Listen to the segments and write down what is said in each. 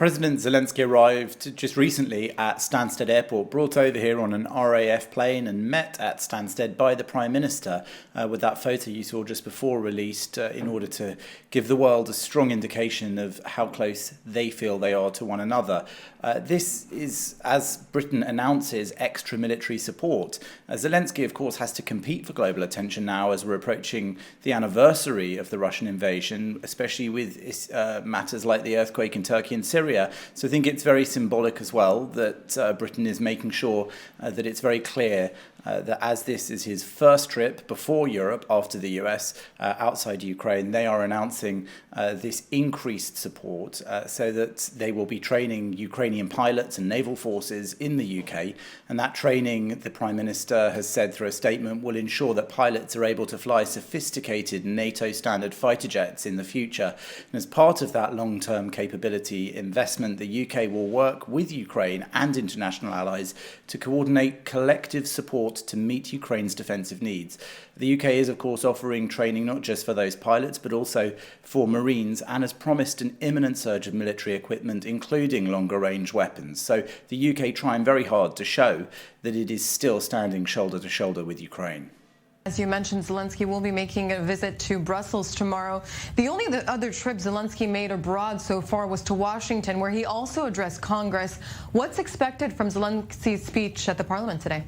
President Zelensky arrived just recently at Stansted Airport, brought over here on an RAF plane and met at Stansted by the Prime Minister with that photo you saw just before released in order to give the world a strong indication of how close they feel they are to one another. This is, as Britain announces, extra military support. Zelensky, of course, has to compete for global attention now as we're approaching the anniversary of the Russian invasion, especially with matters like the earthquake in Turkey and Syria. So I think it's very symbolic as well that Britain is making sure that it's very clear that as this is his first trip before Europe after the US outside Ukraine, they are announcing this increased support so that they will be training Ukrainian pilots and naval forces in the UK. And that training, the Prime Minister has said through a statement, will ensure that pilots are able to fly sophisticated NATO standard fighter jets in the future. And as part of that long-term capability investment, the UK will work with Ukraine and international allies to coordinate collective support to meet Ukraine's defensive needs. The UK is, of course, offering training not just for those pilots, but also for Marines, and has promised an imminent surge of military equipment, including longer-range weapons. So the UK trying very hard to show that it is still standing shoulder to shoulder with Ukraine. As you mentioned, Zelensky will be making a visit to Brussels tomorrow. The only other trip Zelensky made abroad so far was to Washington, where he also addressed Congress. What's expected from Zelensky's speech at the Parliament today?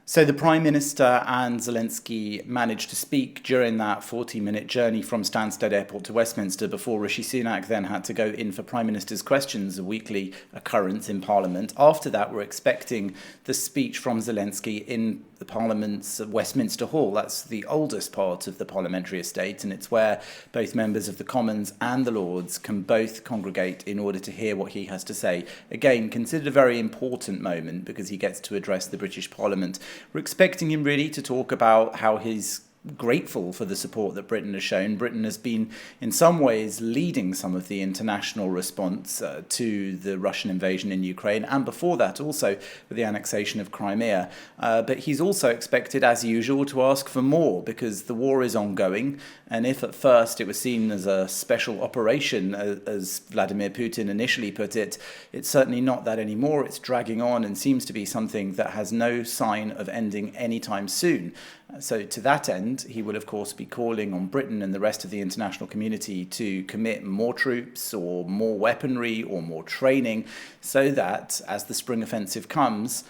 So the Prime Minister and Zelensky managed to speak during that 40-minute journey from Stansted Airport to Westminster before Rishi Sunak then had to go in for Prime Minister's questions, a weekly occurrence in Parliament. After that, we're expecting the speech from Zelensky in the Parliament's Westminster Hall. That's the oldest part of the parliamentary estate, and it's where both members of the Commons and the Lords can both congregate in order to hear what he has to say. Again, considered a very important moment because he gets to address the British Parliament. We're expecting him really to talk about how he's grateful for the support that Britain has shown. Britain has been in some ways leading some of the international response to the Russian invasion in Ukraine, and before that also with the annexation of Crimea. But he's also expected, as usual, to ask for more because the war is ongoing, and if at first it was seen as a special operation, as Vladimir Putin initially put it, it's certainly not that anymore. It's dragging on and seems to be something that has no sign of ending anytime soon. So to that end, he will, of course, be calling on Britain and the rest of the international community to commit more troops or more weaponry or more training so that, as the spring offensive comes,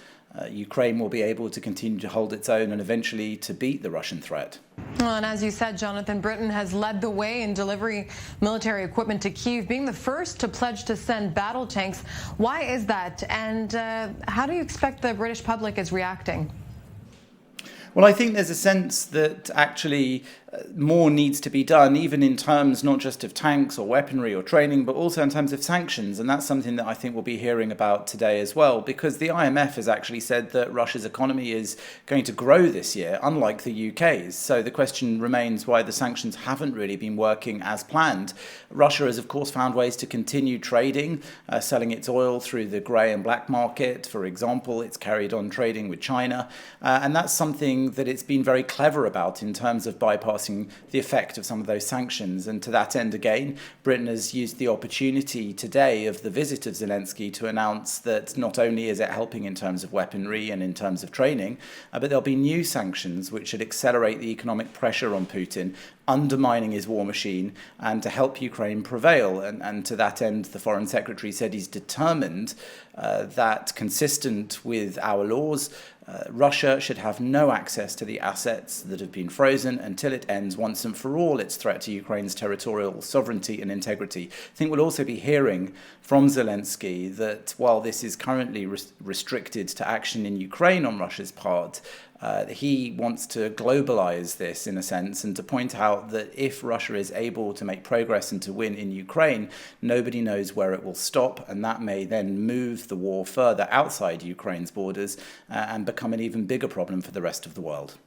Ukraine will be able to continue to hold its own and eventually to beat the Russian threat. Well, and as you said, Jonathan, Britain has led the way in delivering military equipment to Kyiv, being the first to pledge to send battle tanks. Why is that? And how do you expect the British public is reacting? Well, I think there's a sense that actually more needs to be done, even in terms not just of tanks or weaponry or training, but also in terms of sanctions. And that's something that I think we'll be hearing about today as well, because the IMF has actually said that Russia's economy is going to grow this year, unlike the UK's. So the question remains why the sanctions haven't really been working as planned. Russia has, of course, found ways to continue trading, selling its oil through the grey and black market. For example, it's carried on trading with China. And that's something that it's been very clever about in terms of bypassing the effect of some of those sanctions. And to that end, again, Britain has used the opportunity today of the visit of Zelensky to announce that not only is it helping in terms of weaponry and in terms of training, but there'll be new sanctions which should accelerate the economic pressure on Putin, undermining his war machine, and to help Ukraine prevail. And to that end, the Foreign Secretary said he's determined that, consistent with our laws, Russia should have no access to the assets that have been frozen until it ends once and for all its threat to Ukraine's territorial sovereignty and integrity. I think we'll also be hearing from Zelensky that while this is currently restricted to action in Ukraine on Russia's part, he wants to globalize this in a sense and to point out that if Russia is able to make progress and to win in Ukraine, nobody knows where it will stop, and that may then move the war further outside Ukraine's borders and become an even bigger problem for the rest of the world.